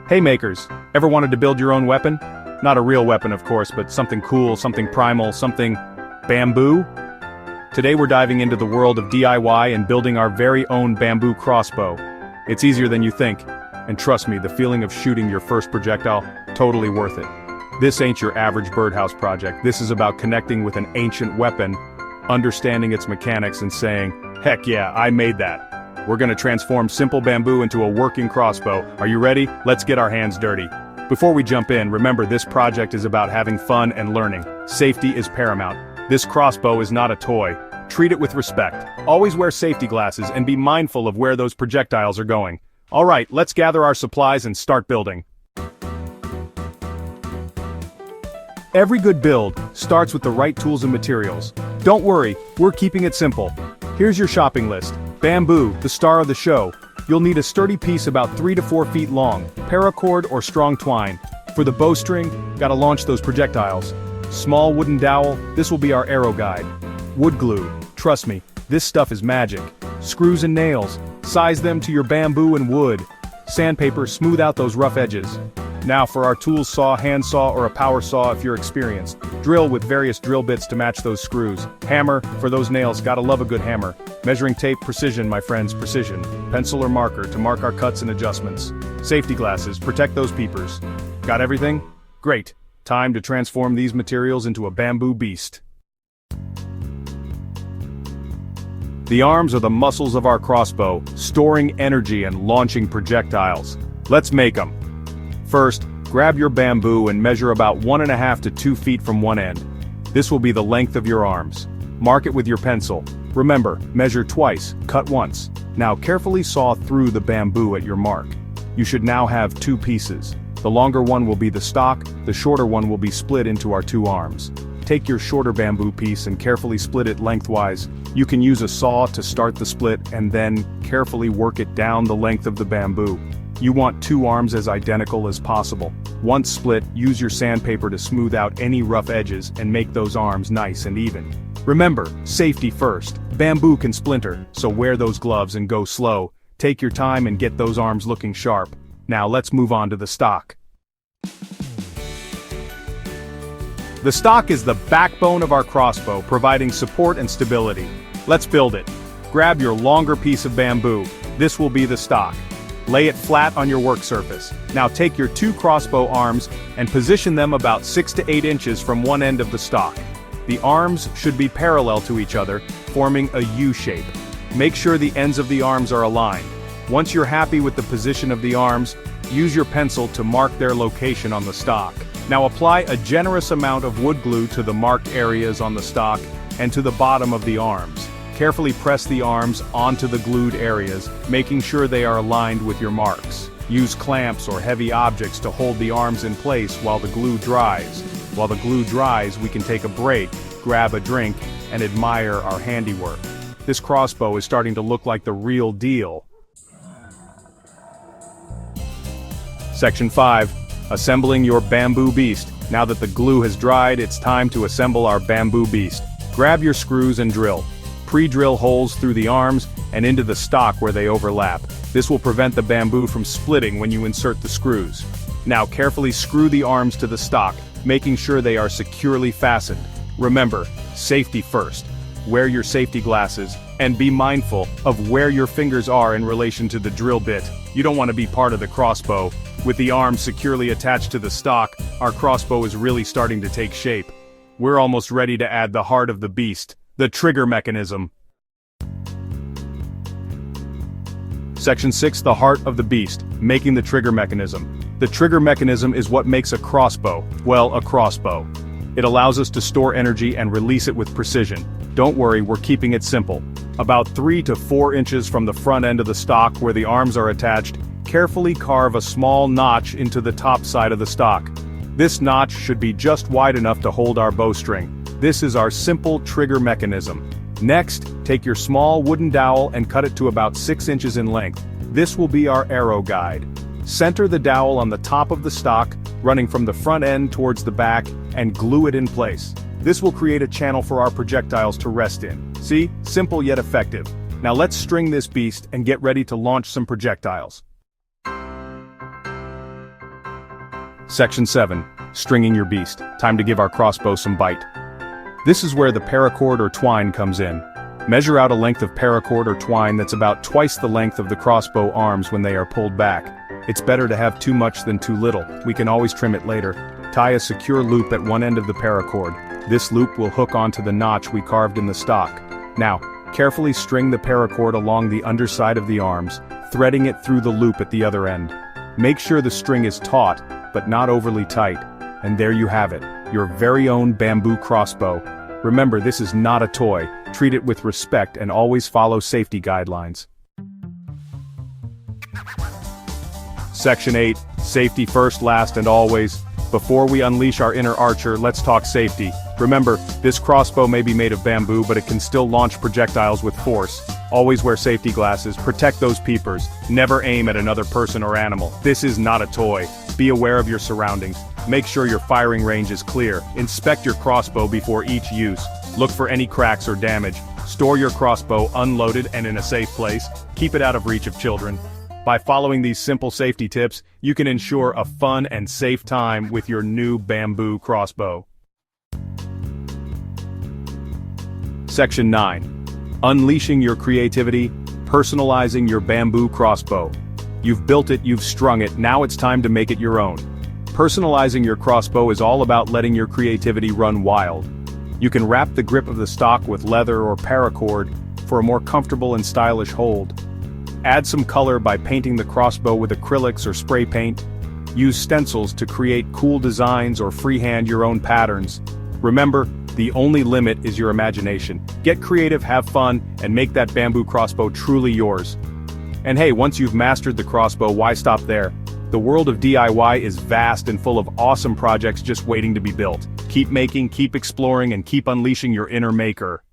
Hey makers, ever wanted to build your own weapon? Not a real weapon of course, but something cool, something primal, something bamboo? Today we're diving into the world of DIY and building our very own bamboo crossbow. It's easier than you think, and trust me, the feeling of shooting your first projectile, totally worth it. This ain't your average birdhouse project, this is about connecting with an ancient weapon, understanding its mechanics and saying, heck yeah, I made that. We're gonna transform simple bamboo into a working crossbow. Are you ready? Let's get our hands dirty. Before we jump in, remember this project is about having fun and learning. Safety is paramount. This crossbow is not a toy. Treat it with respect. Always wear safety glasses and be mindful of where those projectiles are going. Alright, let's gather our supplies and start building. Every good build starts with the right tools and materials. Don't worry, we're keeping it simple. Here's your shopping list. Bamboo, the star of the show. You'll need a sturdy piece about 3 to 4 feet long, paracord or strong twine. For the bowstring, gotta launch those projectiles. Small wooden dowel, this will be our arrow guide. Wood glue, trust me, this stuff is magic. Screws and nails, size them to your bamboo and wood. Sandpaper, smooth out those rough edges. Now for our tools, saw, hand saw, or a power saw if you're experienced. Drill with various drill bits to match those screws. Hammer, for those nails, gotta love a good hammer. Measuring tape, precision my friends, precision. Pencil or marker to mark our cuts and adjustments. Safety glasses, protect those peepers. Got everything? Great. Time to transform these materials into a bamboo beast. The arms are the muscles of our crossbow, storing energy and launching projectiles. Let's make them. First, grab your bamboo and measure about 1.5 to 2 feet from one end. This will be the length of your arms. Mark it with your pencil. Remember, measure twice, cut once. Now carefully saw through the bamboo at your mark. You should now have 2 pieces. The longer one will be the stock, the shorter one will be split into our 2 arms. Take your shorter bamboo piece and carefully split it lengthwise. You can use a saw to start the split and then carefully work it down the length of the bamboo. You want 2 arms as identical as possible. Once split, use your sandpaper to smooth out any rough edges and make those arms nice and even. Remember, safety first. Bamboo can splinter, so wear those gloves and go slow. Take your time and get those arms looking sharp. Now let's move on to the stock. The stock is the backbone of our crossbow, providing support and stability. Let's build it. Grab your longer piece of bamboo. This will be the stock. Lay it flat on your work surface. Now take your 2 crossbow arms and position them about 6 to 8 inches from one end of the stock. The arms should be parallel to each other, forming a U shape. Make sure the ends of the arms are aligned. Once you're happy with the position of the arms, use your pencil to mark their location on the stock. Now apply a generous amount of wood glue to the marked areas on the stock and to the bottom of the arms. Carefully press the arms onto the glued areas, making sure they are aligned with your marks. Use clamps or heavy objects to hold the arms in place while the glue dries. While the glue dries, we can take a break, grab a drink, and admire our handiwork. This crossbow is starting to look like the real deal. Section 5. Assembling your bamboo beast. Now that the glue has dried, it's time to assemble our bamboo beast. Grab your screws and drill. Pre-drill holes through the arms and into the stock where they overlap. This will prevent the bamboo from splitting when you insert the screws. Now carefully screw the arms to the stock, making sure they are securely fastened. Remember, safety first. Wear your safety glasses, and be mindful of where your fingers are in relation to the drill bit. You don't want to be part of the crossbow. With the arms securely attached to the stock, our crossbow is really starting to take shape. We're almost ready to add the heart of the beast, the trigger mechanism. Section 6. The heart of the beast, making the trigger mechanism. The trigger mechanism is what makes a crossbow, well, a crossbow. It allows us to store energy and release it with precision. Don't worry, we're keeping it simple. About 3 to 4 inches from the front end of the stock where the arms are attached, carefully carve a small notch into the top side of the stock. This notch should be just wide enough to hold our bowstring. This is our simple trigger mechanism. Next, take your small wooden dowel and cut it to about 6 inches in length. This will be our arrow guide. Center the dowel on the top of the stock, running from the front end towards the back, and glue it in place. This will create a channel for our projectiles to rest in. See? Simple yet effective. Now let's string this beast and get ready to launch some projectiles. Section 7. Stringing your beast. Time to give our crossbow some bite. This is where the paracord or twine comes in. Measure out a length of paracord or twine that's about twice the length of the crossbow arms when they are pulled back. It's better to have too much than too little. We can always trim it later. Tie a secure loop at one end of the paracord. This loop will hook onto the notch we carved in the stock. Now, carefully string the paracord along the underside of the arms, threading it through the loop at the other end. Make sure the string is taut, but not overly tight. And there you have it, your very own bamboo crossbow. Remember, this is not a toy. Treat it with respect and always follow safety guidelines. Section 8. Safety first, last, and always. Before we unleash our inner archer, let's talk safety. Remember, this crossbow may be made of bamboo, but it can still launch projectiles with force. Always wear safety glasses, protect those peepers, never aim at another person or animal. This is not a toy. Be aware of your surroundings. Make sure your firing range is clear. Inspect your crossbow before each use. Look for any cracks or damage. Store your crossbow unloaded and in a safe place. Keep it out of reach of children. By following these simple safety tips, you can ensure a fun and safe time with your new bamboo crossbow. Section 9. Unleashing your creativity, personalizing your bamboo crossbow. You've built it, you've strung it, now it's time to make it your own. Personalizing your crossbow is all about letting your creativity run wild. You can wrap the grip of the stock with leather or paracord for a more comfortable and stylish hold. Add some color by painting the crossbow with acrylics or spray paint. Use stencils to create cool designs or freehand your own patterns. Remember, the only limit is your imagination. Get creative, have fun, and make that bamboo crossbow truly yours. And hey, once you've mastered the crossbow, why stop there? The world of DIY is vast and full of awesome projects just waiting to be built. Keep making, keep exploring, and keep unleashing your inner maker.